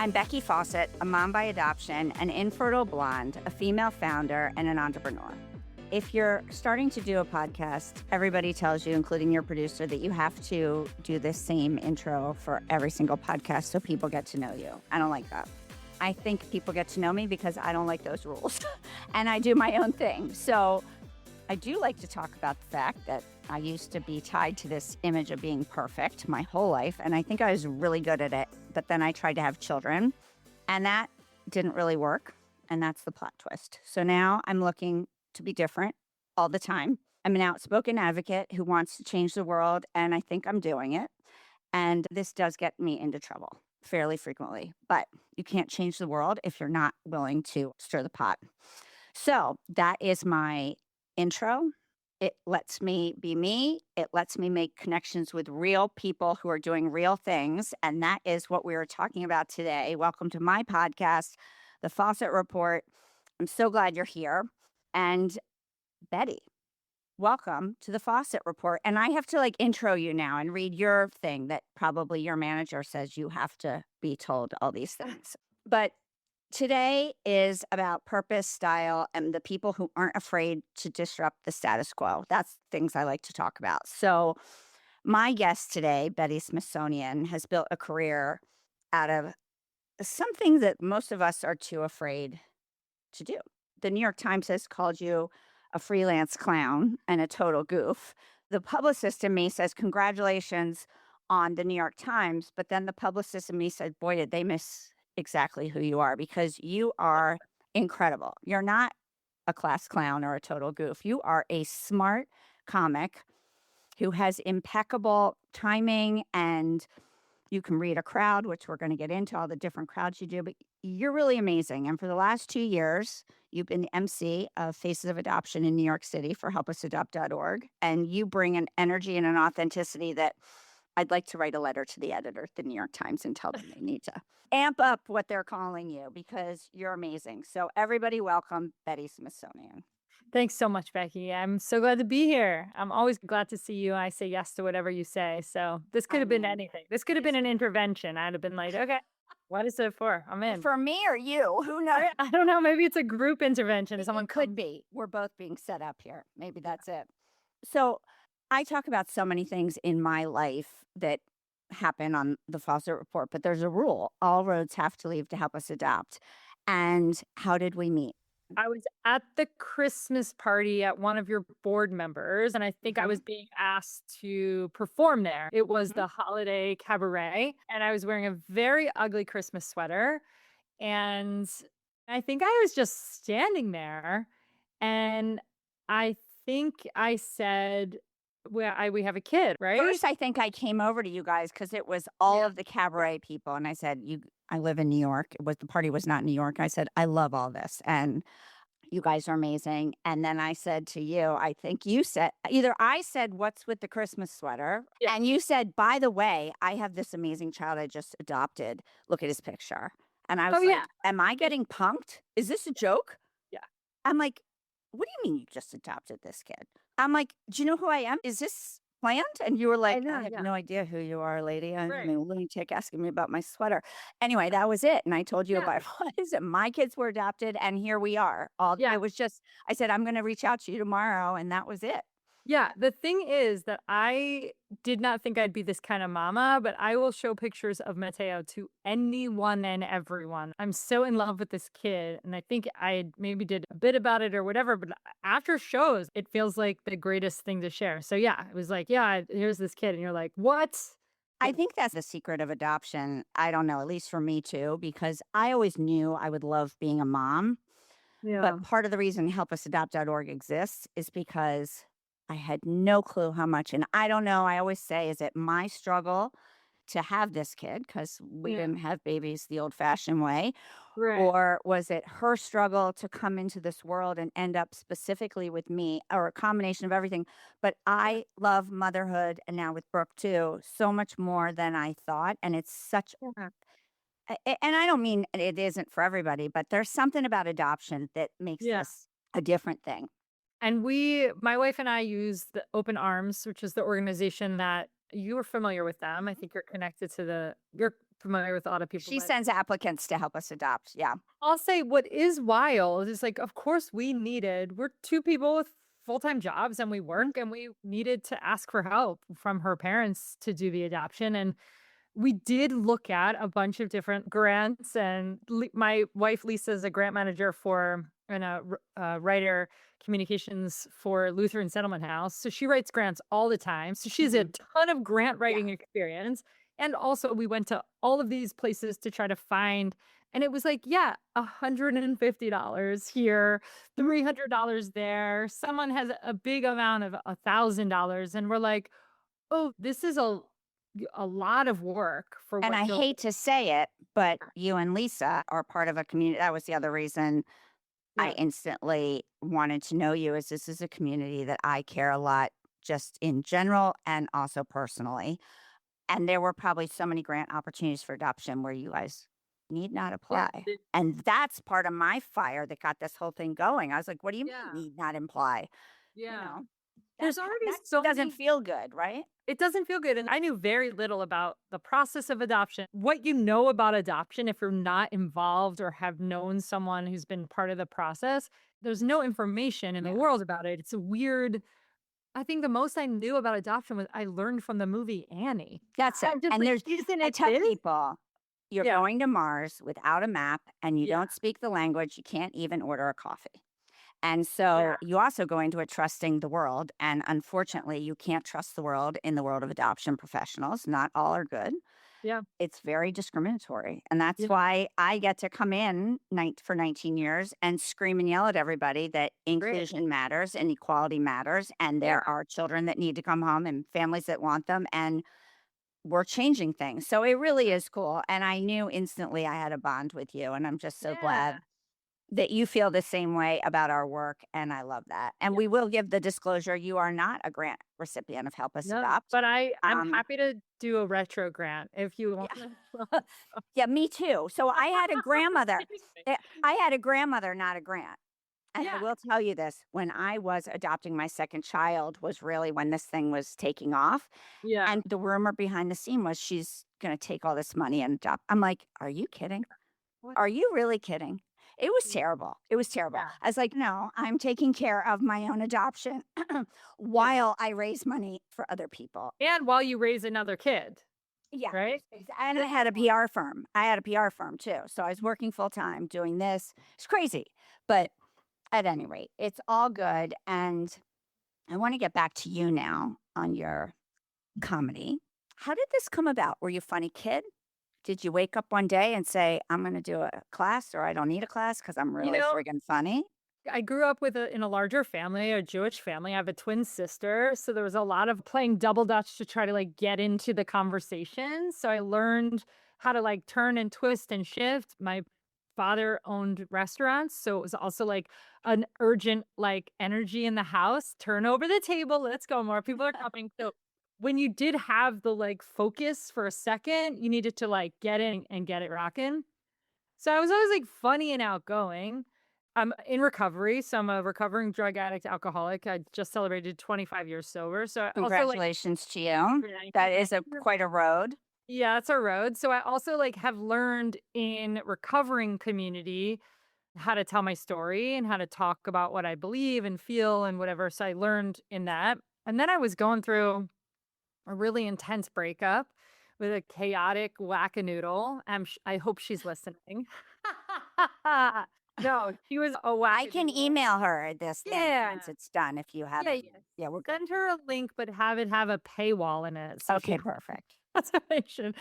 I'm Becky Fawcett, a mom by adoption, an infertile blonde, a female founder, and an entrepreneur. If you're starting to do a podcast, everybody tells you, including your producer, that you have to do this same intro for every single podcast so people get to know you. I don't like that. I think people get to know me because I don't like those rules and I do my own thing. So I do like to talk about the fact that I used to be tied to this image of being perfect my whole life. And I think I was really good at it. But then I tried to have children and that didn't really work. And that's the plot twist. So now I'm looking to be different all the time. I'm an outspoken advocate who wants to change the world. And I think I'm doing it. And this does get me into trouble fairly frequently. But you can't change the world if you're not willing to stir the pot. So that is my intro. It lets me be me. It lets me make connections with real people who are doing real things. And that is what we are talking about today. Welcome to my podcast, The Fawcett Report. I'm so glad you're here. And Betty, welcome to The Fawcett Report. And I have to intro you now and read your thing that probably your manager says you have to be told all these things. But today is about purpose, style, and the people who aren't afraid to disrupt the status quo. That's things I like to talk about. So my guest today, Betty Smithsonian, has built a career out of something that most of us are too afraid to do. The New York Times has called you a freelance clown and a total goof. The publicist in me says, congratulations on the New York Times. But then the publicist in me said, boy, did they miss exactly who you are, because you are incredible. You're not a class clown or a total goof. You are a smart comic who has impeccable timing, and you can read a crowd, which we're going to get into all the different crowds you do, but you're really amazing. And for the last 2 years, you've been the MC of Faces of Adoption in New York City for helpusadopt.org. And you bring an energy and an authenticity that I'd like to write a letter to the editor at the New York Times and tell them they need to amp up what they're calling you, because you're amazing. So everybody welcome Betty Smithsonian. Thanks so much, Becky. I'm so glad to be here. I'm always glad to see you. I say yes to whatever you say. So this could have been anything. This could have been an intervention. I'd have been like, okay, what is it for? I'm in. For me or you? Who knows? I don't know. Maybe it's a group intervention. Someone could be. We're both being set up here. Maybe that's it. So I talk about so many things in my life that happen on the Fawcett Report, but there's a rule. All roads have to lead to Help Us Adopt. And how did we meet? I was at the Christmas party at one of your board members, and I think I was being asked to perform there. It was the holiday cabaret, and I was wearing a very ugly Christmas sweater. And I think I was just standing there, and I think I said, well, we have a kid, right? First, I think I came over to you guys because it was all of the cabaret people. And I said, I live in New York. The party was not in New York. I said, I love all this. And you guys are amazing. And then I said to you, I think you said, either I said, what's with the Christmas sweater? Yeah. And you said, by the way, I have this amazing child I just adopted. Look at his picture. And I was am I getting punked? Is this a joke? Yeah. I'm like, what do you mean you just adopted this kid? I'm like, do you know who I am? Is this planned? And you were like, I have no idea who you are, lady. I mean, lunatic asking me about my sweater. Anyway, that was it. And I told you about what is it? My kids were adopted, and here we are. It was just, I said, I'm going to reach out to you tomorrow, and that was it. Yeah, the thing is that I did not think I'd be this kind of mama, but I will show pictures of Mateo to anyone and everyone. I'm so in love with this kid, and I think I maybe did a bit about it or whatever, but after shows, it feels like the greatest thing to share. So yeah, it was like, yeah, here's this kid, and you're like, what? I think that's the secret of adoption. I don't know, at least for me too, because I always knew I would love being a mom. Yeah. But part of the reason helpusadopt.org exists is because I had no clue how much. And I don't know, I always say, is it my struggle to have this kid because we didn't have babies the old-fashioned way? Right. Or was it her struggle to come into this world and end up specifically with me, or a combination of everything? But I love motherhood, and now with Brooke too, so much more than I thought. And it's such and I don't mean it isn't for everybody, but there's something about adoption that makes this a different thing. And my wife and I use the Open Arms, which is the organization that you are familiar with them. I think you're connected to you're familiar with a lot of people, She but sends applicants to help us adopt. Yeah. I'll say what is wild is like, of course, we're two people with full time jobs and we work and we needed to ask for help from her parents to do the adoption. And we did look at a bunch of different grants. And my wife, Lisa, is a grant manager for and a writer communications for Lutheran Settlement House. So she writes grants all the time. So she has a ton of grant Yeah. writing experience. And also, we went to all of these places to try to find and it was like, yeah, $150 here, $300 there. Someone has a big amount of $1,000. And we're like, oh, this is a lot of work for And what I you're hate to say it, but you and Lisa are part of a community. That was the other reason I yeah. instantly wanted to know you is this is a community that I care a lot just in general and also personally. And there were probably so many grant opportunities for adoption where you guys need not Yeah. apply. And that's part of my fire that got this whole thing going. I was like, what do you mean Yeah. need not apply? You Yeah. know, There's already that so doesn't many feel good, right? it doesn't feel good, and I knew very little about the process of adoption. What you know about adoption, if you're not involved or have known someone who's been part of the process, there's no information in the Yeah. world about it. It's a weird I think the most I knew about adoption was I learned from the movie Annie. That's it. I'm just And like, there's, "Isn't I it tell this?" people, you're Yeah, going to Mars without a map and you yeah, don't speak the language, you can't even order a coffee. And yeah, so you also go into it trusting the world. And yeah, unfortunately, you can't trust the world in the world of adoption professionals. Not all are good. yeah, It's very discriminatory. And that's yeah, why I get to come in for 19 years and scream and yell at everybody that great. inclusion matters and equality matters. And Yeah, there are children that need to come home and families that want them. And we're changing things. So it really is cool. And I knew instantly I had a bond with you. And I'm just so glad yeah, that you feel the same way about our work. And I love that. And yeah. we will give the disclosure you are not a grant recipient of Help Us No, Adopt. but I'm Um, happy to do a retro grant if you want. yeah. Yeah, me too. So I had a grandmother. I had a grandmother, not a grant. And I Yeah, will tell you this, when I was adopting my second child was really when this thing was taking off. yeah. And the rumor behind the scene was she's going to take all this money and adopt. I'm like, are you kidding? What? Are you really kidding? It was terrible. It was terrible. Yeah, I was like, no, I'm taking care of my own adoption yeah. while I raise money for other people. And while you raise another kid, Yeah. right? And I had a PR firm. I had a PR firm too. So I was working full time doing this. It's crazy. But at any rate, it's all good. And I want to get back to you now on your comedy. How did this come about? Were you a funny kid? Did you wake up one day and say, I'm going to do a class or I don't need a class because I'm You really know, friggin' funny? I grew up in a larger family, a Jewish family. I have a twin sister, so there was a lot of playing double dutch to try to like get into the conversation. So I learned how to like turn and twist and shift. My father owned restaurants, so it was also like an urgent like energy in the house. Turn over the table, let's go. More people are coming. So when you did have the like focus for a second, you needed to like get in and get it rocking. So I was always like funny and outgoing. I'm in recovery, so I'm a recovering drug addict, alcoholic. I just celebrated 25 years sober. So I also like Congratulations to you. Thank you, That thank is a you. quite a road. Yeah, it's a road. So I also like have learned in recovering community how to tell my story and how to talk about what I believe and feel and whatever. So I learned in that. And then I was going through a really intense breakup with a chaotic wackadoodle. I hope she's listening. No, she was a I can wackadoodle. ation her this thing Yeah. once it's done if you Yeah, haven't. yeah. Yeah, we're good. Send her a link, but have it have a paywall in it. So she Okay, perfect. has information.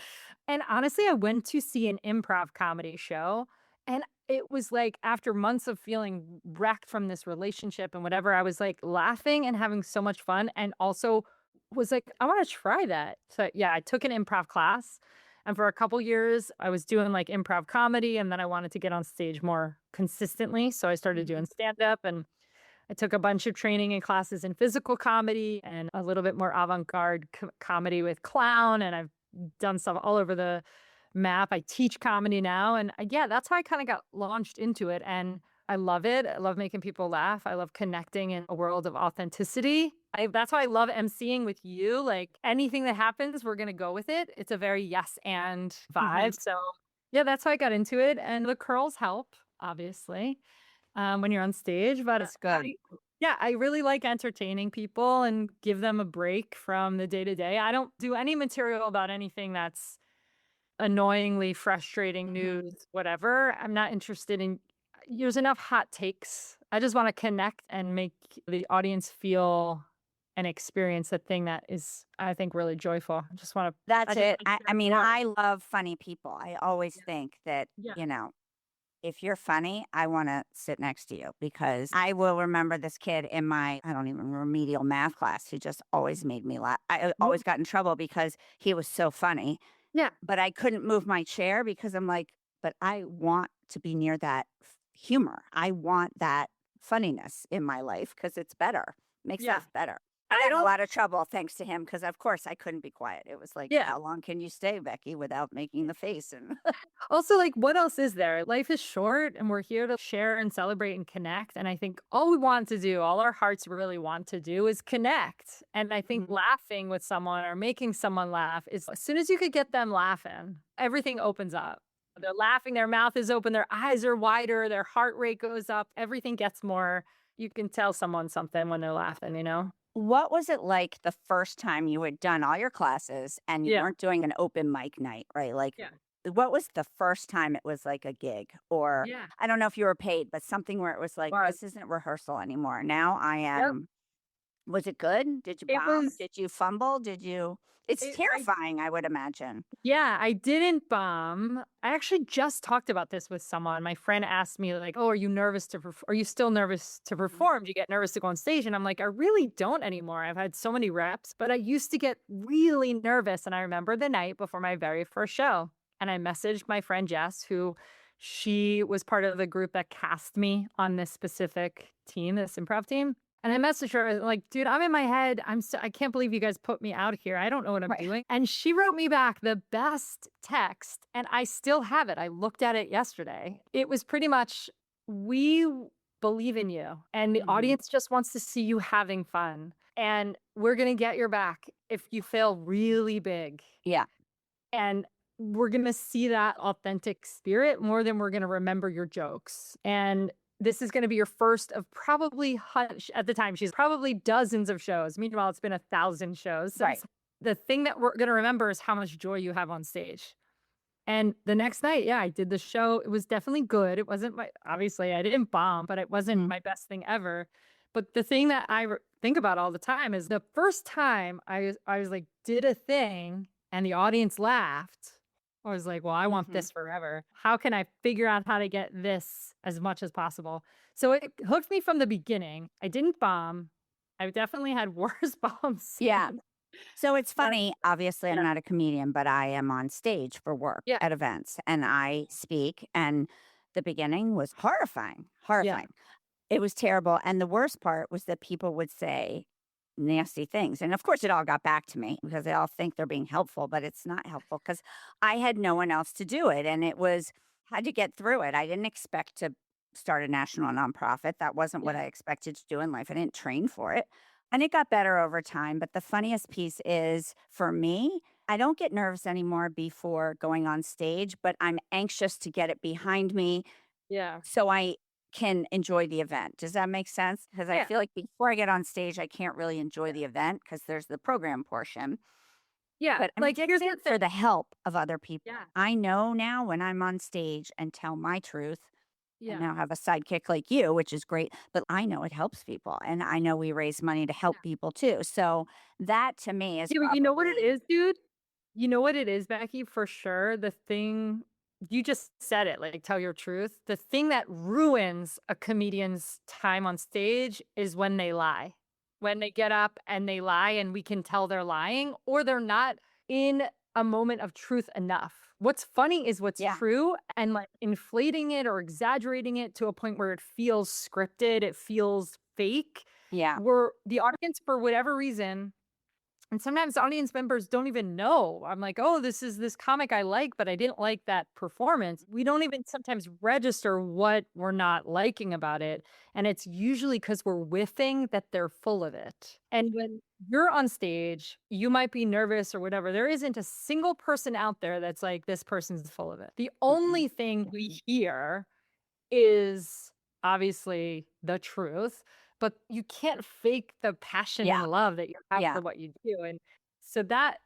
And honestly, I went to see an improv comedy show. And it was like after months of feeling wrecked from this relationship and whatever, I was like laughing and having so much fun. And also was like, I want to try that. So yeah, I took an improv class. And for a couple years, I was doing like improv comedy. And then I wanted to get on stage more consistently. So I started Mhm. doing stand up and I took a bunch of training and classes in physical comedy and a little bit more avant-garde comedy with clown. And I've done stuff all over the map. I teach comedy now. And yeah, that's how I kind of got launched into it. And I love it. I love making people laugh. I love connecting in a world of authenticity. That's why I love emceeing with you. Like anything that happens, we're going to go with it. It's a very yes and Hmm. vibe. So, yeah, that's why I got into it. And the curls help, obviously, when you're on stage. But That's good. yeah, I really like entertaining people and give them a break from the day to day. I don't do any material about anything that's annoyingly frustrating Hmm. news, whatever. I'm not interested in there's enough hot takes. I just want to connect and make the audience feel and experience the thing that is, I think, really joyful. I That's just it. want to I share mean, joy. I love funny people. I always think that, Yeah. if you're funny, I want to sit next to you because I will remember this kid in my, I don't even remedial math class who just always made me laugh. I Yeah. always got in trouble because he was so funny, Yeah. but I couldn't move my chair because I'm like, but I want to be near that humor. I want that funniness in my life because it's better, makes Yeah. life better. And I I got in a don't, lot of trouble thanks to him because, of course, I couldn't be quiet. It was like, yeah. how long can you stay, Becky, without making the face? And Also, like, what else is there? Life is short and we're here to share and celebrate and connect. And I think all we want to do, all our hearts really want to do is connect. And I think Mhm. laughing with someone or making someone laugh is as soon as you could get them laughing, everything opens up. They're laughing, their mouth is open, their eyes are wider, their heart rate goes up, everything gets more. You can tell someone something when they're laughing, you know? What was it like the first time you had done all your classes and you Yeah. weren't doing an open mic night, right? Like, Yeah. what was the first time it was like a gig? Or Yeah. I don't know if you were paid, but something where it was like, Was. this isn't rehearsal anymore. Now I Yep. am. Was it good? Did you It bomb? was, Did you fumble? Did you? It's I terrifying, I would imagine. Yeah, I didn't bomb. I actually just talked about this with someone. My friend asked me like, "Oh, are you nervous to are you still nervous to Mhm. perform? Do you get nervous to go on stage?" And I'm like, "I really don't anymore. I've had so many reps, but I used to get really nervous." And I remember the night before my very first show, and I messaged my friend Jess, who she was part of the group that cast me on this specific team, this improv team. And I messaged her like, dude, I'm in my head. I can't believe you guys put me out here. I don't know what I'm Right. doing. And she wrote me back the best text, and I still have it. I looked at it yesterday. It was pretty much, we believe in you, and the Mhm. audience just wants to see you having fun. And we're going to get your back if you fail really big. Yeah. And we're going to see that authentic spirit more than we're going to remember your jokes. And this is going to be your first of probably, at the time, she's probably dozens of shows. Meanwhile, it's been 1,000 shows Right. since. The thing that we're going to remember is how much joy you have on stage. And the next night, yeah, I did the show. It was definitely good. It wasn't obviously, I didn't bomb, but it wasn't Mhm. my best thing ever. But the thing that think about all the time is the first time I was like, did a thing and the audience laughed. I was like, well, I want Mhm. this forever. How can I figure out how to get this as much as possible? So it hooked me from the beginning. I didn't bomb. I definitely had worse bombs. Yeah. So it's But funny, obviously, I'm yeah, not a comedian, but I am on stage for work yeah, at events and I speak. And the beginning was horrifying, yeah, horrifying. It was terrible. And the worst part was that people would say nasty things. And of course, it all got back to me because they all think they're being helpful, but it's not helpful because I had no one else to do it. And it was, had to get through it. I didn't expect to start a national nonprofit. That wasn't what yeah, I expected to do in life. I didn't train for it. And it got better over time. But the funniest piece is for me, I don't get nervous anymore before going on stage, but I'm anxious to get it behind me yeah, so I can enjoy the event. Does that make sense? Because I yeah, feel like before I get on stage, I can't really enjoy the event because there's the program portion. yeah. But I'm Like, here's addicted the thing. for the help of other Yeah, people. I know now when I'm on stage and tell my truth, and yeah. now have a sidekick like you, which is great, but I know it helps people. And I know we raise money to help people too. So that to me is You know what it probably, is, dude? You know what it is, Becky, for sure? The thing you just said it, like, tell your truth. The thing that ruins a comedian's time on stage is when they lie. When they get up and they lie and we can tell they're lying or they're not in a moment of truth enough. What's funny is what's yeah, true and like inflating it or exaggerating it to a point where it feels scripted, it feels fake. yeah. Where the audience, for whatever reason, And sometimes audience members don't even know. I'm like, "Oh, this is this comic I like, but I didn't like that performance." We don't even sometimes register what we're not liking about it, and it's usually because 'cause we're whiffing that they're full of it. And when you're on stage, you might be nervous or whatever. There isn't a single person out there that's like, "This person's full of it." The Mm-mm. only thing we hear is obviously the truth, but you can't fake the passion Yeah. and love that you have Yeah. for what you do, and so that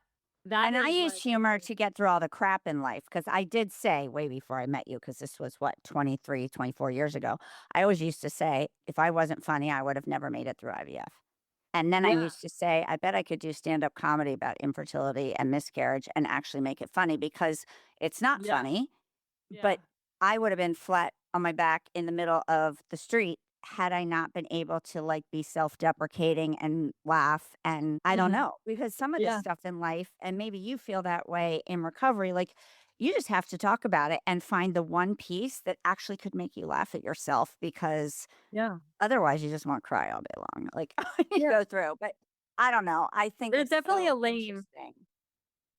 And I is use like humor to get through all the crap in life because I did say way before I met you, because this was what, 23, 24 years ago. I always used to say, if I wasn't funny, I would have never made it through IVF. And then I yeah, used to say, I bet I could do stand up comedy about infertility and miscarriage and actually make it funny because it's not yeah, funny, yeah, but I would have been flat on my back in the middle of the street had I not been able to like be self-deprecating and laugh. And I don't mhm, know, because some of this yeah, stuff in life, and maybe you feel that way in recovery, like you just have to talk about it and find the one piece that actually could make you laugh at yourself, because yeah, otherwise you just want to cry all day long. Like you yeah. go through, but I don't know. I think There's it's definitely so a lane. interesting.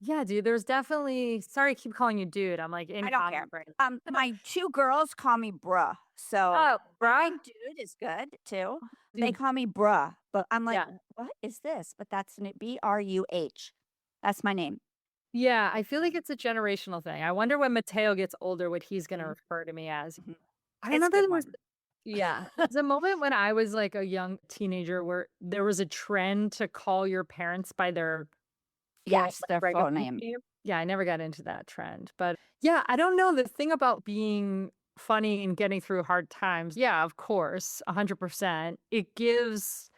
Yeah, dude, there's definitely sorry, I keep calling you dude. I'm like in I don't care. comedy brain. My 2 girls call me bruh, so Oh, I bruh? think dude is good too. They Dude, call me bruh, but I'm like, yeah. "What is this?" But that's BRUH. That's my name. Yeah, I feel like it's a generational thing. I wonder when Mateo gets older what he's gonna Mhm, refer to me as. mhm. I It's a remember good there was one. yeah, there was a moment when I was, like, a young teenager where there was a trend to call your parents by their full, Yes, like, their regular full name. name. Yeah, I never got into that trend, but, yeah, I don't know, the thing about being funny and getting through hard times, yeah, of course, 100%. It gives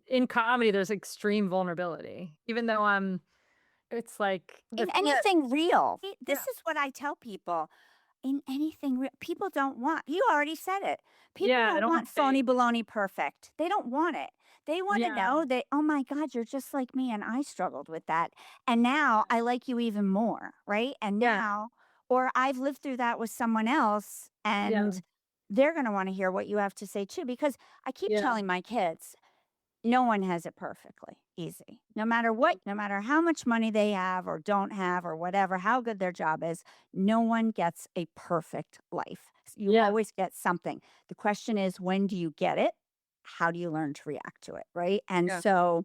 in comedy, there's extreme vulnerability, even though it's like the In thing that anything real. yeah. This is what I tell people. In anything real, people don't want, you already said it. People Yeah, I don't don't want want fake. phony baloney perfect. They don't want it. They want to Yeah. know that, "Oh my god, you're just like me and I struggled with that. And now I like you even more," right? And Yeah. now, or I've lived through that with someone else, Yeah. and they're going to want to hear what you have to say too, because I keep Yeah. telling my kids, no one has it perfectly easy. No matter what, no matter how much money they have or don't have or whatever, how good their job is, no one gets a perfect life. You Yeah. always get something. The question is, when do you get it? How do you learn to react to it? Right. And Yeah. so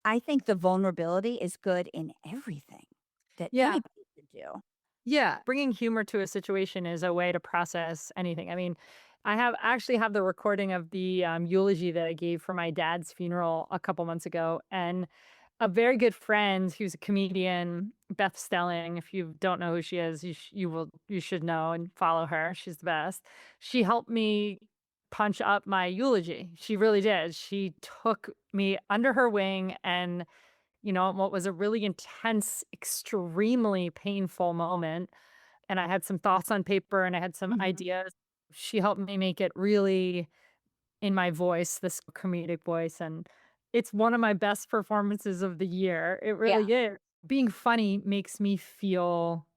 I think the vulnerability is good in everything that Yeah. anybody could do. Yeah. Bringing humor to a situation is a way to process anything. I mean, I have actually have the recording of the eulogy that I gave for my dad's funeral a couple months ago, and a very good friend who's a comedian, Beth Stelling. If you don't know who she is, you should know and follow her. She's the best. She helped me punch up my eulogy. She really did. She took me under her wing and what was a really intense, extremely painful moment. And I had some thoughts on paper and I had some Mhm. ideas. She helped me make it really in my voice, this comedic voice. And it's one of my best performances of the year. It Yeah. really is. Being funny makes me feel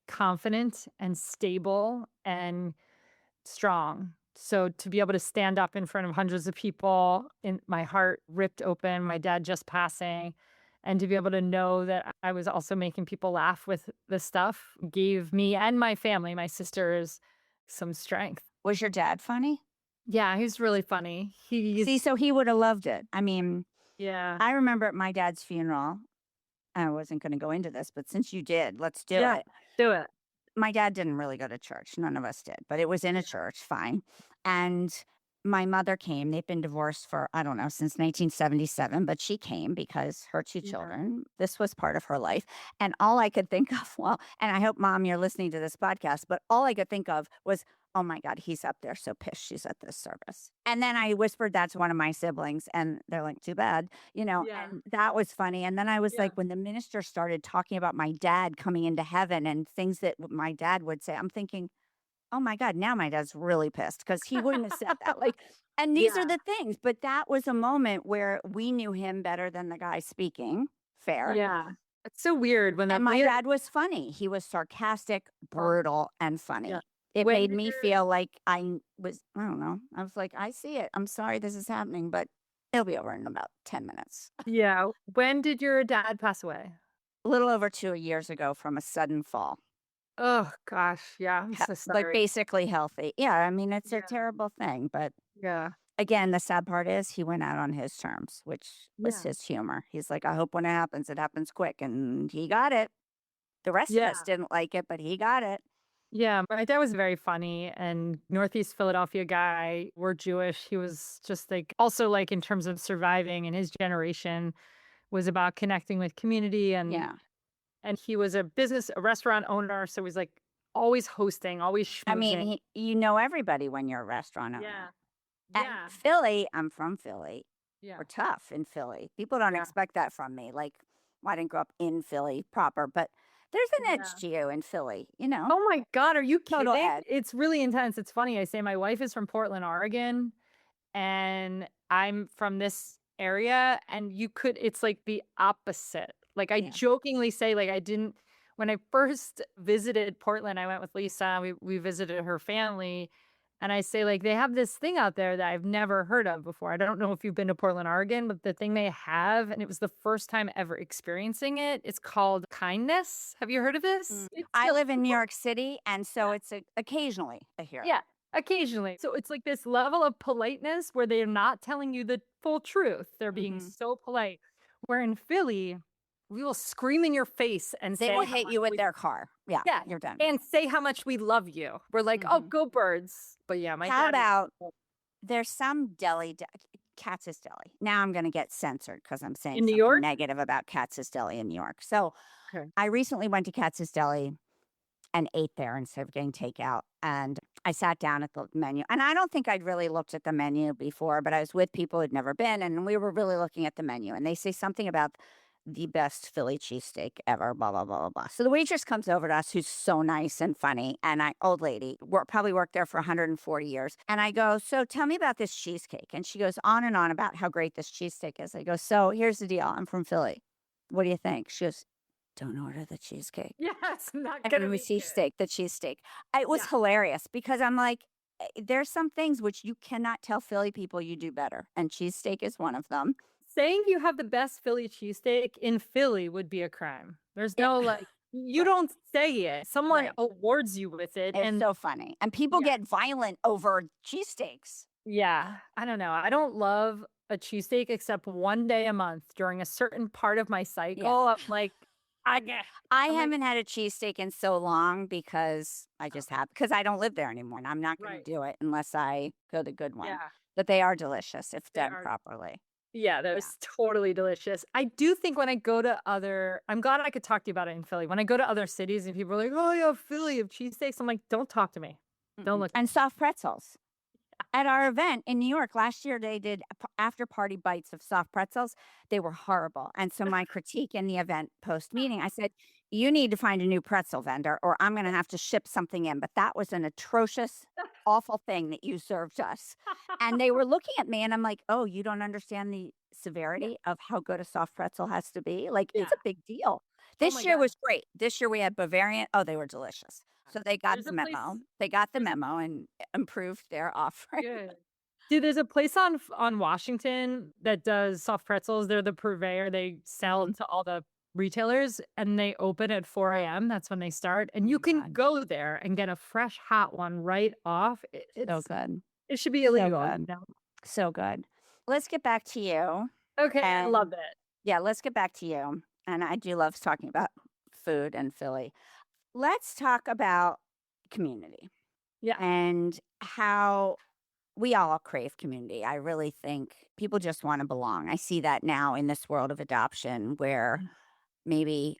confident and stable and strong. So to be able to stand up in front of hundreds of people, in my heart ripped open, my dad just passing, and to be able to know that I was also making people laugh with this stuff gave me and my family, my sisters, some strength. Was your dad funny? Yeah, he's really funny. See, so he would have loved it. I mean, Yeah. I remember at my dad's funeral, I wasn't going to go into this, but since you did, let's do Yeah. it. Do it. My dad didn't really go to church. None of us did, but it was in a Yeah. church, fine. And my mother came. They've been divorced for, I don't know, since 1977, but she came because her 2 Yeah. children, this was part of her life. And all I could think of, well, and I hope, Mom, you're listening to this podcast, but all I could think of was, oh my God, he's up there so pissed she's at this service. And then I whispered that to one of my siblings, and they're like, too bad, Yeah. and that was funny. And then I was Yeah. like, when the minister started talking about my dad coming into heaven and things that my dad would say, I'm thinking, oh my God, now my dad's really pissed because he wouldn't have said that. Like, and these are Yeah. the things, but that was a moment where we knew him better than the guy speaking. Fair. Yeah. It's so weird when And that my we dad was funny. He was sarcastic, brutal, and yeah. funny. It When made me you're feel like I don't know. I was like, I see it. I'm sorry this is happening, but It'll be over in about 10 minutes. Yeah. When did your dad pass away? A little over 2 years ago from a sudden fall. Oh gosh, yeah, I'm so But sorry. basically healthy. Yeah, I mean, it's a Yeah. terrible thing, but Yeah. again, the sad part is he went out on his terms, which was Yeah. his humor. He's like, "I hope when it happens quick," and he got it. The rest of Yeah. us didn't like it, but he got it. Yeah, my dad was very funny and Northeast Philadelphia guy. We're Jewish. He was just like also like in terms of surviving and his generation was about connecting with community Yeah. and he was a restaurant owner, so he's like always hosting, always I mean, schmoozing. you know everybody when you're a restaurant Yeah. owner. And Yeah. Philly, I'm from Philly. Yeah. We're tough in Philly. People don't Yeah. expect that from me. Like, well, I didn't grow up in Philly proper, but there's an edge Yeah. to you in Philly, you know? Oh my god, are you Total kidding? edge. It's really intense. It's funny. I say my wife is from Portland, Oregon, and I'm from this area, and it's like the opposite. Like I Yeah. jokingly say, like I didn't when I first visited Portland, I went with Lisa. We visited her family, and I say like they have this thing out there that I've never heard of before. I don't know if you've been to Portland, Oregon, but the thing they have, and it was the first time ever experiencing it. It's called kindness. Have you heard of this? It's I so live in New York City, and so it's occasionally I hear it. yeah, occasionally. So it's like this level of politeness where they're not telling you the full truth. They're being Hmm. so polite. Where in Philly, we will scream in your face and They say will how hit much you with we their car. Yeah, yeah, you're done. and say how much we love you. We're like, "Oh, Hmm. go birds." But yeah, my How dad is about there's some Katz's Deli. Now I'm going to get censored because I'm saying in New something York? negative about Katz's Deli in New York. So Okay. I recently went to Katz's Deli and ate there instead of getting takeout. And I sat down at the menu. And I don't think I'd really looked at the menu before, but I was with people who'd never been. And we were really looking at the menu. And they say something about the best Philly cheesesteak ever, blah, blah, blah, blah, blah. So the waitress comes over to us, who's so nice and funny. And old lady, probably worked there for 140 years. And I go, "So tell me about this cheesecake." And she goes on and on about how great this cheesesteak is. I go, "So here's the deal. I'm from Philly. What do you think?" She goes, "Don't order the cheesecake." Yeah, it's not And gonna the make it. cheesesteak, the cheesesteak. It was Yeah. hilarious because I'm like, there's some things which you cannot tell Philly people you do better, and cheesesteak is one of them. Saying you have the best Philly cheesesteak in Philly would be a crime. There's Yeah, no, like you right, don't say it. Someone right. awards you with it, It's and so funny, and people yeah. get violent over cheesesteaks. Yeah, I don't know. I don't love a cheesesteak except one day a month during a certain part of my Yeah. cycle. I'm like, I get, I I'm like, haven't had a cheesesteak in so long because because I don't live there anymore, and I'm not gonna right. do it unless I go the good one. Yeah, But they are delicious if they done are. properly. Yeah, that Yeah. was totally delicious. I do think when I go to I'm glad I could talk to you about it in Philly. When I go to other cities and people are like, oh, yeah, Philly of cheesesteaks, I'm like, don't talk to me. Don't Mm-mm. look at And me. soft pretzels. At our event in New York last year, they did after party bites of soft pretzels. They were horrible. And so my critique in the event post meeting, I said, "You need to find a new pretzel vendor or I'm going to have to ship something in." But that was an atrocious, awful thing that you served us. And they were looking at me and I'm like, "Oh, you don't understand the Yeah, severity of how good a soft pretzel has to be? Like, yeah. it's a big deal." Oh This my year God. was great. This year we had Bavarian. Oh, they were delicious. So they got There's the a place. memo. They got the There's a memo and improved their offering. good. Dude, there's a place on Washington that does soft pretzels. They're the purveyor. They sell Mhm. to all the retailers and they open at 4 a.m. That's when they start. Oh And you my can god. go there and get a fresh hot one right off. So good. It should be So illegal, good. you know? So good. Let's get back to you. Okay, I love And it. yeah, let's get back to you. And I do love talking about food and Philly. Let's talk about community Yeah. and how we all crave community. I really think people just want to belong. I see that now in this world of adoption where maybe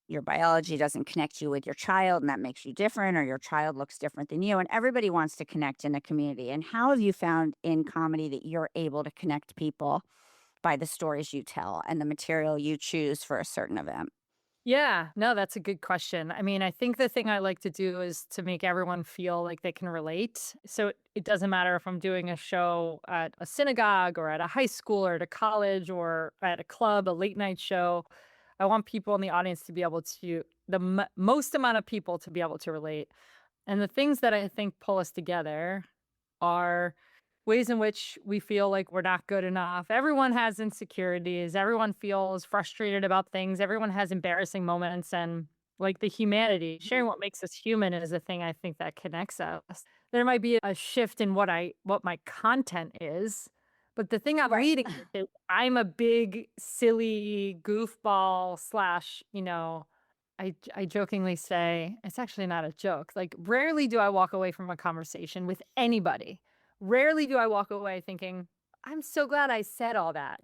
your biology doesn't connect you with your child and that makes you different, or your child looks different than you, and everybody wants to connect in a community. And how have you found in comedy that you're able to connect people by the stories you tell and the material you choose for a certain event? Yeah, no, that's a good question. I mean, I think the thing I like to do is to make everyone feel like they can relate. So it doesn't matter if I'm doing a show at a synagogue or at a high school or at a college or at a club, a late night show. I want people in the audience to be able to, most amount of people to be able to relate. And the things that I think pull us together are ways in which we feel like we're not good enough. Everyone has insecurities. Everyone feels frustrated about things. Everyone has embarrassing moments, and like the humanity, sharing what makes us human is the thing I think that connects us. There might be a shift in what my content is, but the thing I'm Right. leading to, I'm a big silly goofball slash, I jokingly say, it's actually not a joke. Like, rarely do I walk away from a conversation with anybody. Rarely do I walk away thinking, I'm so glad I said all that.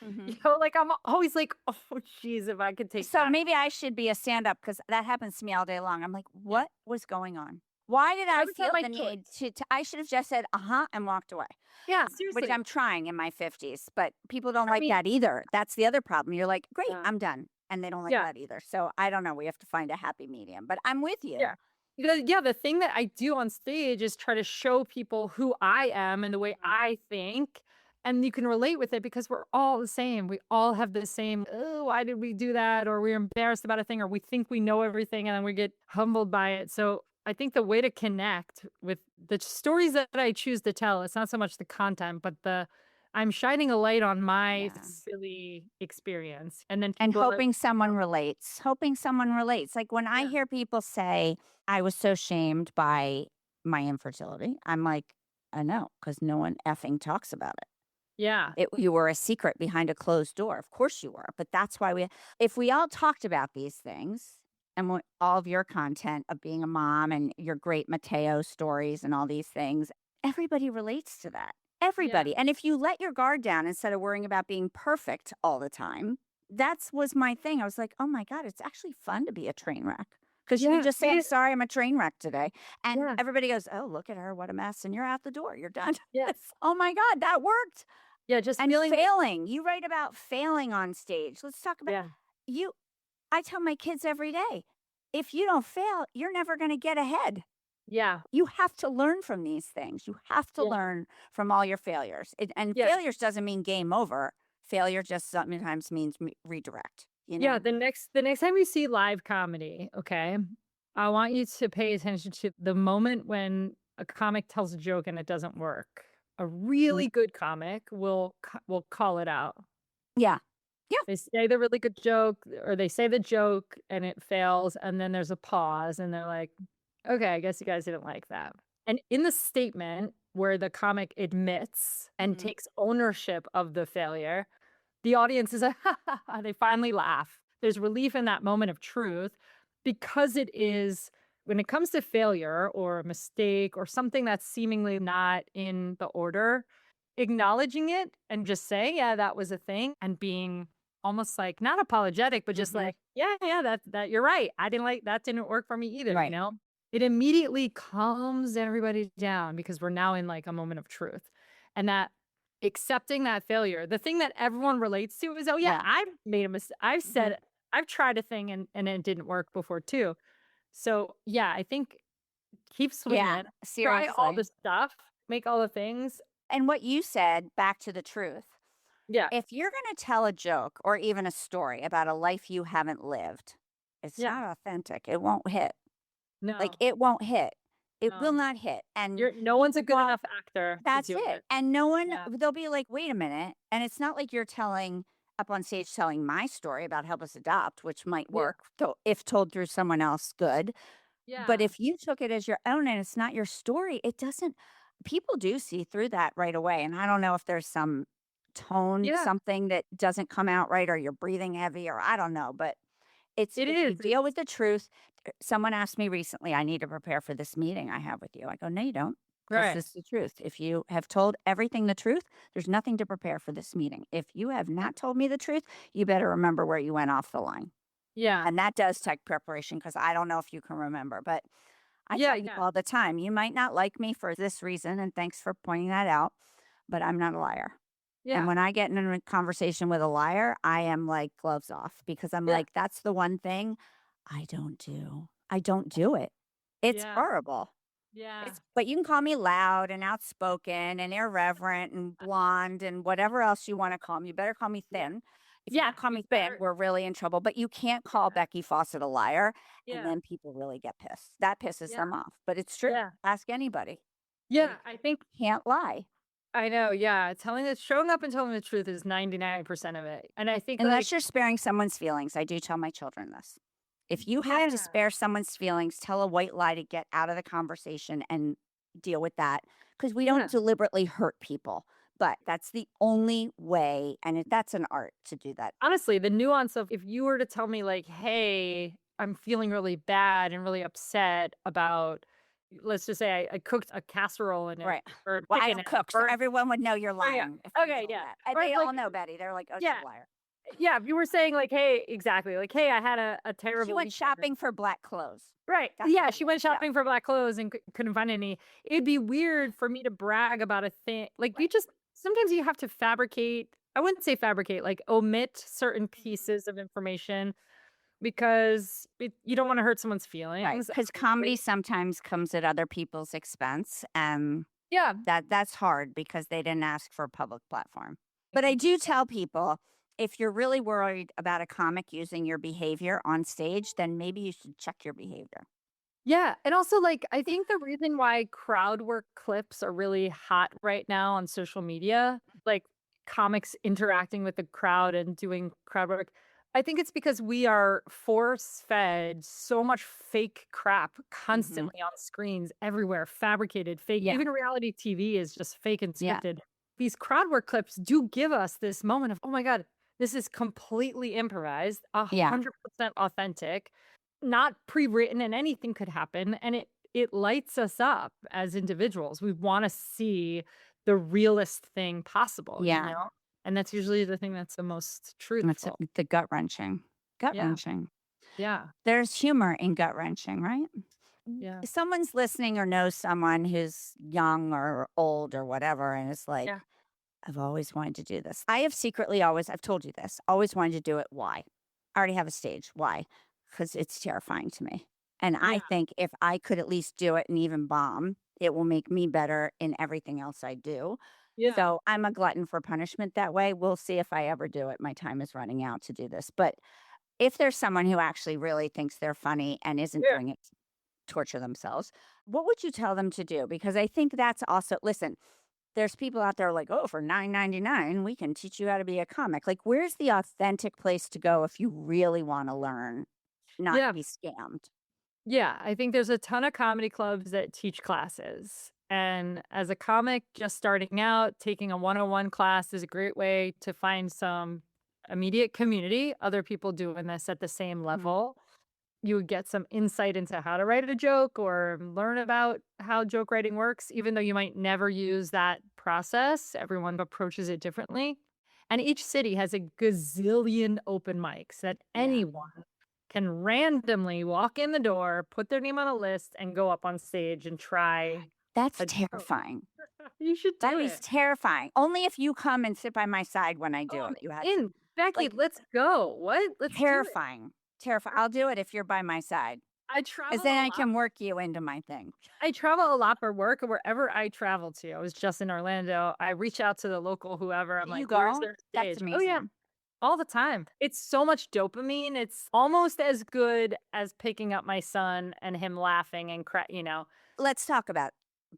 Mhm. Like I'm always like, oh, geez, if I could take So that. maybe I should be a stand-up because that happens to me all day long. I'm like, Yeah. what was going on? Why did I That was not feel my the choice. need to I should have just said, uh-huh, and walked away, Yeah, which seriously. I'm trying in my 50s, but people don't I like mean, that either. That's the other problem. You're like, great, yeah. I'm done. And they don't like Yeah. that either. So I don't know. We have to find a happy medium, but I'm with you. Yeah. The thing that I do on stage is try to show people who I am and the way Right. I think, and you can relate with it because we're all the same. We all have the same, "Oh, why did we do that?" Or we're embarrassed about a thing, or we think we know everything and then we get humbled by it. So I think the way to connect with the stories that I choose to tell, it's not so much the content, but I'm shining a light on my Yeah. silly experience. And then And people are, hoping someone relates. Like when I yeah. hear people say, I was so shamed by my infertility, I'm like, I know, because no one effing talks about it. Yeah. You were a secret behind a closed door. Of course you were. But that's why if we all talked about these things and all of your content of being a mom and your great Mateo stories and all these things, everybody relates to that. Yeah. Everybody. And if you let your guard down instead of worrying about being perfect all the time, that's was my thing. I was like, oh my God, it's actually fun to be a train wreck. Because you can Yeah. just say, I'm sorry, I'm a train wreck today. And Yeah. everybody goes, oh, look at her. What a mess. And you're out the door. You're done. Yeah. Oh my God, that worked. Yeah, just And feeling failing. You write about failing on stage. Let's talk about yeah, you. I tell my kids every day, if you don't fail, you're never going to get ahead. yeah, You have to learn from these things. You have to yeah, learn from all your failures. And yeah, failures doesn't mean game over. Failure just sometimes means redirect, you yeah, know? the next time you see live comedy, okay, I want you to pay attention to the moment when a comic tells a joke and it doesn't work. A Mm. really good comic will call it out. Yeah. Yeah. They say the really good joke or they say the joke and it fails, and then there's a pause and they're like, "Okay, I guess you guys didn't like that." And in the statement where the comic admits and Mhm. takes ownership of the failure, the audience is like, "Ha, ha, ha," they finally laugh. There's relief in that moment of truth because it is when it comes to failure or a mistake or something that's seemingly not in the order, acknowledging it and just saying, "Yeah, that was a thing," and being almost like not apologetic, but just Mhm. like, "Yeah, yeah, that you're right. I didn't like that didn't work for me either," you Right. know? It immediately calms everybody down because we're now in like a moment of truth. And that accepting that failure, the thing that everyone relates to is, "Oh yeah, Yeah. I've made a mistake. Mhm. I've tried a thing and it didn't work before too." So, yeah, I think keep Yeah. swinging. Try all Seriously. the stuff, make all the things. And what you said, back to the truth. Yeah. If you're going to tell a joke or even a story about a life you haven't lived, it's Yeah. not authentic. It won't hit. Like, No. it won't hit. It will No. not hit. And No one's a people good go, enough actor to that's do it. it. And no one, Yeah. they'll be like, wait a minute. And it's not like you're up on stage telling my story about Help Us Adopt, which might Yeah. work if told through someone else, good. But Yeah. if you took it as your own and it's not your story, it doesn't, people do see through that right away. And I don't know if there's some tone, Yeah. something that doesn't come out right, or you're breathing heavy, or I don't know. But It if you is. deal with the truth, someone asked me recently, I need to prepare for this meeting I have with you. I go, no, you don't. Because Right. this is the truth. If you have told everything the truth, there's nothing to prepare for this meeting. If you have not told me the truth, you better remember where you went off the line. Yeah. And that does take preparation because I don't know if you can remember, but I Yeah, tell people yeah. all the time, you might not like me for this reason, and thanks for pointing that out, but I'm not a liar. And Yeah. when I get in a conversation with a liar, I am like gloves off because I'm Yeah. like, that's the one thing I don't do. I don't do it. It's Yeah. horrible. Yeah. But you can call me loud and outspoken and irreverent and blonde and whatever else you want to call me. You better call me Yeah. thin. If you Yeah. don't call You me thin, better. we're really in trouble. But you can't call Yeah. Becky Fawcett a liar, and Yeah. then people really get pissed. That pisses Yeah. them off. But it's true. Yeah. Ask anybody. Yeah. You I think can't lie. I know, yeah. Showing up and telling the truth is 99% of it. And I think like, Unless you're sparing someone's feelings. I do tell my children this. If you have to yeah, spare someone's feelings, tell a white lie to get out of the conversation and deal with that. Because we don't yeah. deliberately hurt people, but that's the only way. And that's an art to do that. Honestly, the nuance of if you were to tell me like, "Hey, I'm feeling really bad and really upset about," let's just say I cooked a casserole and Right. or Well, I chicken don't and it cook, so burnt. everyone would know you're Oh, yeah. lying if you Okay, told yeah. that. And Or they like, all know, Betty. They're like, oh, she's yeah, a liar. yeah. If you were saying like, "Hey," exactly, like, "Hey, I had a She terrible went weekend." shopping for black clothes. Right. That's what Yeah, it she was. went Yeah. shopping for black clothes and couldn't find any. It'd be weird for me to brag about a thing. Like you Right. just sometimes you have to fabricate. I wouldn't say fabricate, like omit certain Mhm. pieces of information because you don't want to hurt someone's Right. feelings. Because comedy sometimes comes at other people's expense. Yeah. That's hard because they didn't ask for a public platform. But I do tell people, if you're really worried about a comic using your behavior on stage, then maybe you should check your behavior. Yeah, and also, like, I think the reason why crowd work clips are really hot right now on social media, like comics interacting with the crowd and doing crowd work, I think it's because we are force fed so much fake crap Hmm. constantly on screens everywhere, fabricated, fake. Yeah. Even reality TV is just fake and Yeah. scripted. These crowd work clips do give us this moment of, oh my God, this is completely improvised, Yeah. 100% authentic, not pre-written, and anything could happen, and it lights us up as individuals. We wanna see the realest thing possible, you Yeah. know? And that's usually the thing that's the most That's truthful. the gut wrenching. Gut Yeah, wrenching. yeah, There's humor in gut wrenching, right? yeah, If someone's listening or knows someone who's young or old or whatever, and it's like, yeah, I've always wanted to do this. I have secretly always, I've told you this, always wanted to do it. Why? I already have a stage. Why? Because it's terrifying to me. And I yeah, think if I could at least do it and even bomb, it will make me better in everything else I do. yeah, So I'm a glutton for punishment that way. We'll see if I ever do it. My time is running out to do this. But if there's someone who actually really thinks they're funny and isn't yeah. doing it to torture themselves, what would you tell them to do? Because I think that's also, listen, there's people out there like, oh, for 9.99, we can teach you how to be a comic. Like, where's the authentic place to go if you really want to learn, not Yeah, be scammed? yeah, I think there's a ton of comedy clubs that teach classes, and as a comic just starting out, taking a 101 class is a great way to find some immediate community, other people doing this at the same Mhm. level. You would get some insight into how to write a joke or learn about how joke writing works, even though you might never use that process. Everyone approaches it differently. And each city has a gazillion open mics that Yeah. anyone can randomly walk in the door, put their name on a list, and go up on stage and try That's a joke. terrifying. You should That do is it. terrifying. Only if you come and sit by my side when I do Oh, it. I'm You had to, in. Becky, like, let's go. What? Let's do it. terrifying. Terrifying. I'll do it if you're by my side, I because travel then a I lot. can work you into my thing. I travel a lot for work, and wherever I travel to, I was just in Orlando, I reach out to the local whoever, I'm Do you like, "Where's go? their That's stage?" Oh, yeah, amazing. all the time. It's so much dopamine, it's almost as good as picking up my son and him laughing and Let's talk about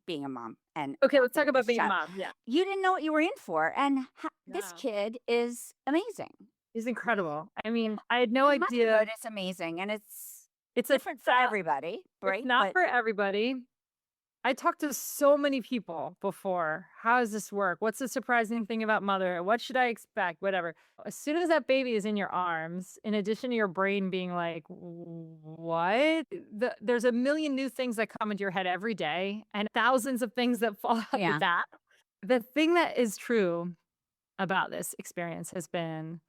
being a mom and Okay, let's adopting talk about this being a child. mom, yeah. You didn't know what you were in for, and this Yeah. kid is amazing. He's incredible. I mean, I had no And idea. motherhood is amazing, and it's It's a different for everybody, it's right? not But for everybody. I talked to so many people before. How does this work? What's the surprising thing about mother? What should I expect? Whatever. As soon as that baby is in your arms, in addition to your brain being like, what? There's a million new things that come into your head every day and thousands of things that fall out of yeah, that. The thing that is true about this experience has been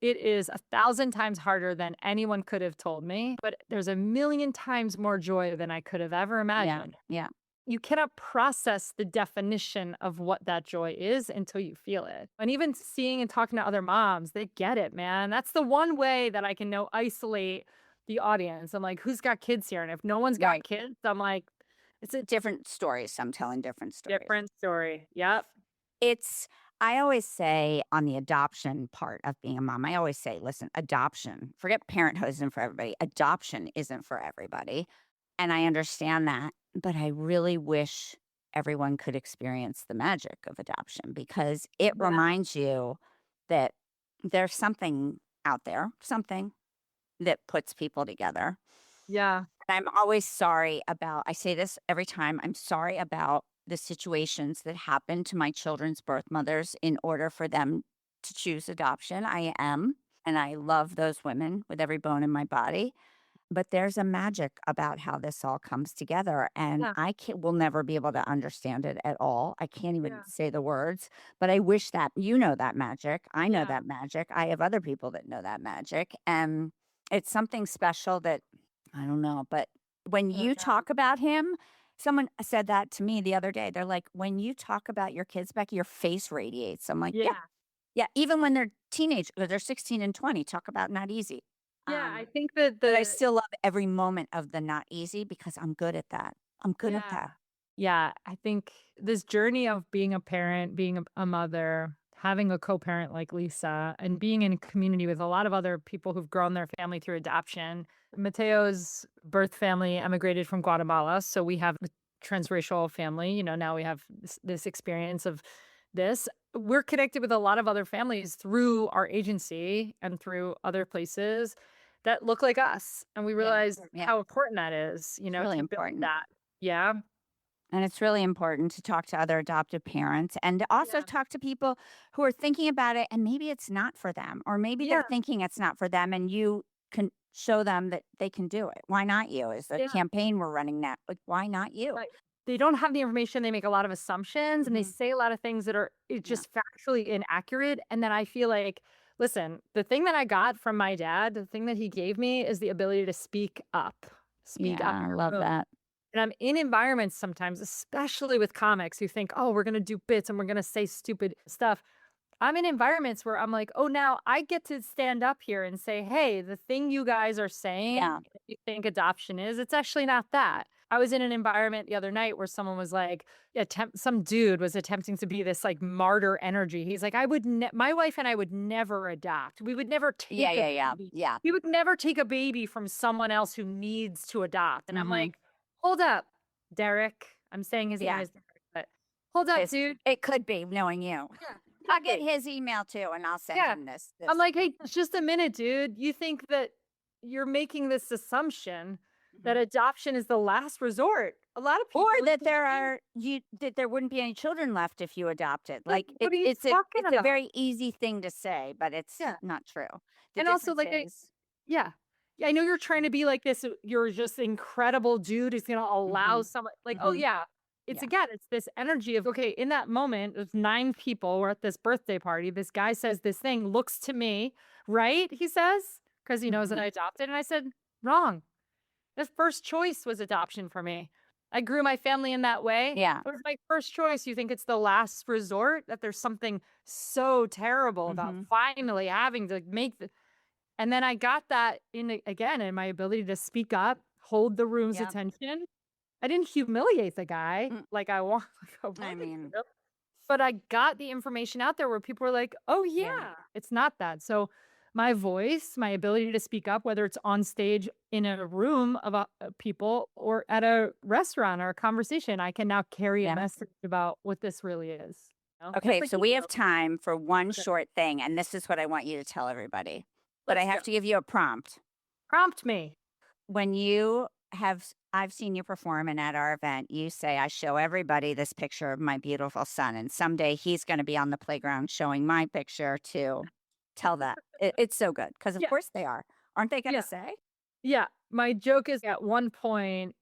it is 1,000 times harder than anyone could have told me, but there's a million times more joy than I could have ever yeah, imagined. yeah. You cannot process the definition of what that joy is until you feel it. And even seeing and talking to other moms, they get it, man. That's the one way that I can know isolate the audience. I'm like, who's got kids here? And if no one's got Right. kids, I'm like, it's a Different stories. I'm telling different stories. different story. Yep. It's, I always say on the adoption part of being a mom, I always say, listen, adoption, forget parenthood isn't for everybody. Adoption isn't for everybody. And I understand that. But I really wish everyone could experience the magic of adoption, because it Yeah. reminds you that there's something out there, something that puts people together. Yeah. And I'm always sorry about, I say this every time, I'm sorry about the situations that happen to my children's birth mothers in order for them to choose adoption. I am, and I love those women with every bone in my body. But there's a magic about how this all comes together, and Yeah. I will never be able to understand it at all. I can't even Yeah. say the words, but I wish that you know that magic. I know Yeah. that magic. I have other people that know that magic, and it's something special that I don't know. But when Yeah. you talk about him, someone said that to me the other day. They're like, when you talk about your kids, Becky, your face radiates. I'm like, yeah, Yeah. yeah. Even when they're teenage, they're 16 and 20. Talk about not easy. Yeah. I think that But I still love every moment of the not easy because I'm good at that. I'm good at yeah. that. Yeah, I think this journey of being a parent, being a mother, having a co-parent like Lisa, and being in a community with a lot of other people who've grown their family through adoption. Mateo's birth family emigrated from Guatemala, so we have a transracial family. Now we have this experience of this. We're connected with a lot of other families through our agency and through other places that look like us, and we Yeah. realize Yeah. how important that is, It's really to build important. that. Yeah. And it's really important to talk to other adoptive parents and to also Yeah. talk to people who are thinking about it and maybe it's not for them, or maybe they're Yeah. thinking it's not for them and you can show them that they can do it. Why not you? Is the Yeah. campaign we're running now. Like, why not you? Right. They don't have the information. They make a lot of assumptions and they Mhm. say a lot of things that are Yeah. just factually inaccurate. And then I feel like, listen, the thing that I got from my dad, the thing that he gave me is the ability to speak up. Speak up Yeah, I in love a room. that. And I'm in environments sometimes, especially with comics who think, oh, we're going to do bits and we're going to say stupid stuff. I'm in environments where I'm like, oh, now I get to stand up here and say, hey, the thing you guys are saying, Yeah. you think adoption is, it's actually not that. I was in an environment the other night where someone was like, some dude was attempting to be this like martyr energy. He's like, my wife and I would never adopt. We would never Yeah, take a yeah, yeah. baby. Yeah. We would never take a baby from someone else who needs to adopt. And I'm Mhm. like, hold up, Derek. I'm saying his name Yeah. is Derek, but hold up, It's dude. it could be knowing you. Yeah. I'll get Exactly. his email too, and I'll send Yeah. him this. I'm This. like, "Hey, just a minute, dude. You think that you're making this assumption that Mhm. adoption is the last resort." A lot of Or people are that thinking, that there wouldn't be any children left if you adopted. like, Like "What are you talking it's a about?" very easy thing to say, but it's Yeah. not true. The And also, difference like, is, yeah. Yeah, I know you're trying to be like this, you're just incredible dude who's gonna allow mhm, someone like, oh, mhm, yeah. It's yeah, again, it's this energy of, okay, in that moment, there's 9 people, we're at this birthday party, this guy says this thing, looks to me, right? He says, because he knows that mhm, I adopted, and I said, "Wrong. The first choice was adoption for me. I grew my family in that way. yeah, It was my first choice. You think it's the last resort? That there's something so terrible about mhm, finally having to make the and then I got that again in my ability to speak up, hold the room's yeah. attention. I didn't humiliate the guy Mm, like I want like I I wanted mean, to, but I got the information out there where people were like, "Oh yeah, yeah, it's not that." So my voice, my ability to speak up, whether it's on stage in a room of people or at a restaurant or a conversation, I can now carry a yeah. message about what this really is. Just Okay, like so you we do. have time for one Okay. short thing, and this is what I want you to tell everybody. But I Let's go. have to give you a prompt. Prompt me. When you have I've seen you perform, and at our event, you say, "I show everybody this picture of my beautiful son, and someday he's gonna be on the playground showing my picture to tell that." It's so good because of Yeah. course they are. Aren't they gonna Yeah. say? Yeah. My joke is at one point,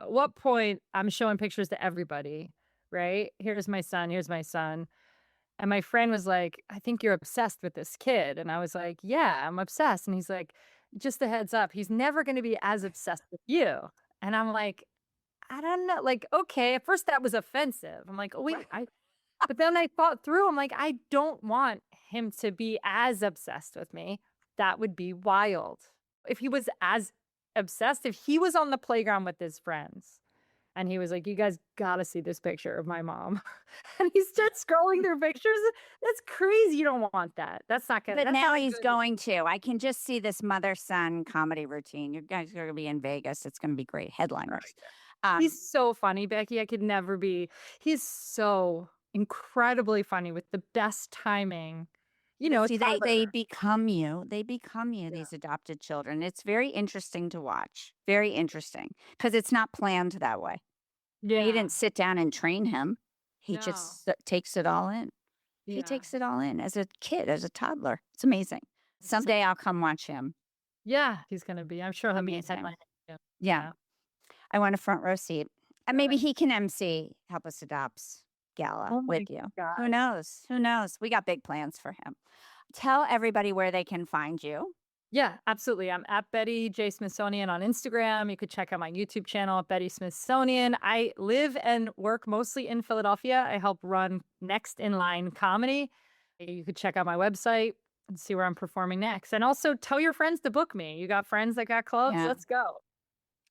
what point I'm showing pictures to everybody, right? Here's my son. Here's my son. And my friend was like, I think you're obsessed with this kid. And I was like, yeah, I'm obsessed. And he's like, just a heads up, he's never going to be as obsessed with you. And I'm like, I don't know. Like, okay, at first that was offensive. I'm like, oh, wait, but then I thought through, I'm like, I don't want him to be as obsessed with me. That would be wild. If he was as obsessed, if he was on the playground with his friends and he was like, you guys gotta see this picture of my mom. And he starts scrolling through pictures. That's crazy. You don't want that. But That's now not a he's good look. going to. I can just see this mother-son comedy routine. You guys are gonna be in Vegas. It's gonna be great. Right. Headliners. He's so funny, Becky. I could never be. He's so incredibly funny with the best timing. You know, a See, they toddler. become you. They become you, Yeah. these adopted children. It's very interesting to watch. Very interesting because it's not planned that way. You Yeah. didn't sit down and train him. He No. just takes it all in. He Yeah. takes it all in as a kid, as a toddler. It's amazing. So, Someday I'll come watch him. yeah, he's gonna be. I'm sure he'll be a Amazing. headline. Yeah. Yeah. Yeah. I want a front row seat. And Got maybe it. he can MC Help Us Adopts Gala Oh my with you. Who God. knows? Who knows? We got big plans for him. Tell everybody where they can find you. Yeah, absolutely. I'm at Betty J. Smithsonian on Instagram. You could check out my YouTube channel at Betty Smithsonian. I live and work mostly in Philadelphia. I help run Next in Line Comedy. You could check out my website and see where I'm performing next. And also tell your friends to book me. You got friends that got clubs? Yeah. Let's go.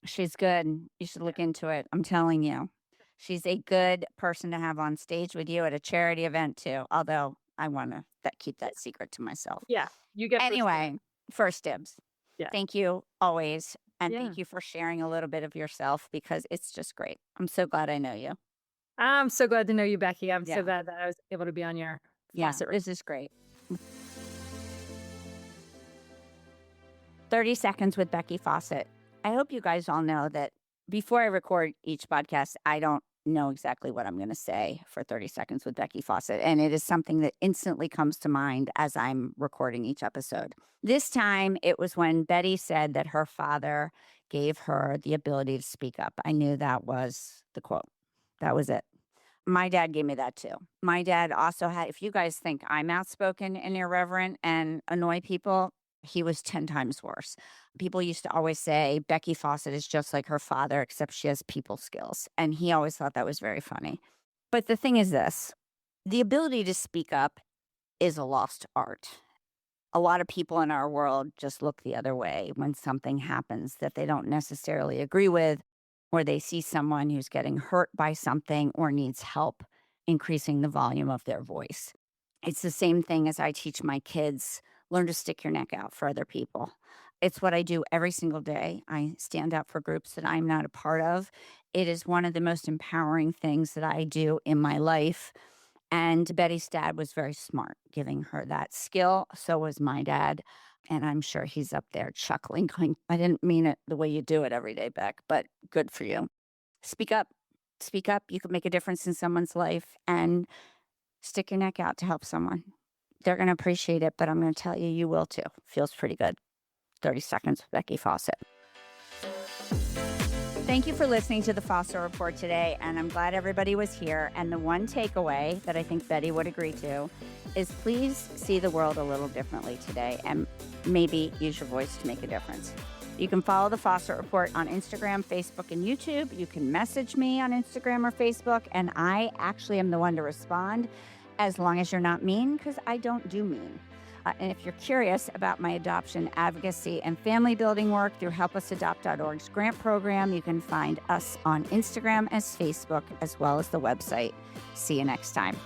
She's good. You should look into it. I'm telling you. She's a good person to have on stage with you at a charity event too. Although I want to keep that secret to myself. Yeah, you get first dibs. Anyway, first dibs. Yeah. Thank you always. And Yeah. thank you for sharing a little bit of yourself because it's just great. I'm so glad I know you. I'm so glad to know you, Becky. I'm Yeah. so glad that I was able to be on your Yeah, Fawcett. this is great. 30 Seconds with Becky Fawcett. I hope you guys all know that before I record each podcast, I don't know exactly what I'm going to say for 30 Seconds with Becky Fawcett. And it is something that instantly comes to mind as I'm recording each episode. This time, it was when Betty said that her father gave her the ability to speak up. I knew that was the quote. That was it. My dad gave me that too. My dad also had, if you guys think I'm outspoken and irreverent and annoy people, he was 10 times worse. People used to always say Becky Fawcett is just like her father, except she has people skills. And he always thought that was very funny. But the thing is this, the ability to speak up is a lost art. A lot of people in our world just look the other way when something happens that they don't necessarily agree with, or they see someone who's getting hurt by something or needs help increasing the volume of their voice. It's the same thing as I teach my kids, learn to stick your neck out for other people. It's what I do every single day. I stand up for groups that I'm not a part of. It is one of the most empowering things that I do in my life. And Betty's dad was very smart, giving her that skill. So was my dad. And I'm sure he's up there chuckling, going, I didn't mean it the way you do it every day, Beck, but good for you. Speak up. Speak up. You could make a difference in someone's life and stick your neck out to help someone. They're going to appreciate it, but I'm going to tell you, you will too. Feels pretty good. 30 Seconds with Becky Fawcett. Thank you for listening to the Fawcett Report today, and I'm glad everybody was here. And the one takeaway that I think Betty would agree to is please see the world a little differently today and maybe use your voice to make a difference. You can follow the Fawcett Report on Instagram, Facebook, and YouTube. You can message me on Instagram or Facebook, and I actually am the one to respond as long as you're not mean, because I don't do mean. And if you're curious about my adoption advocacy and family building work through helpusadopt.org's grant program, you can find us on Instagram as Facebook, as well as the website. See you next time.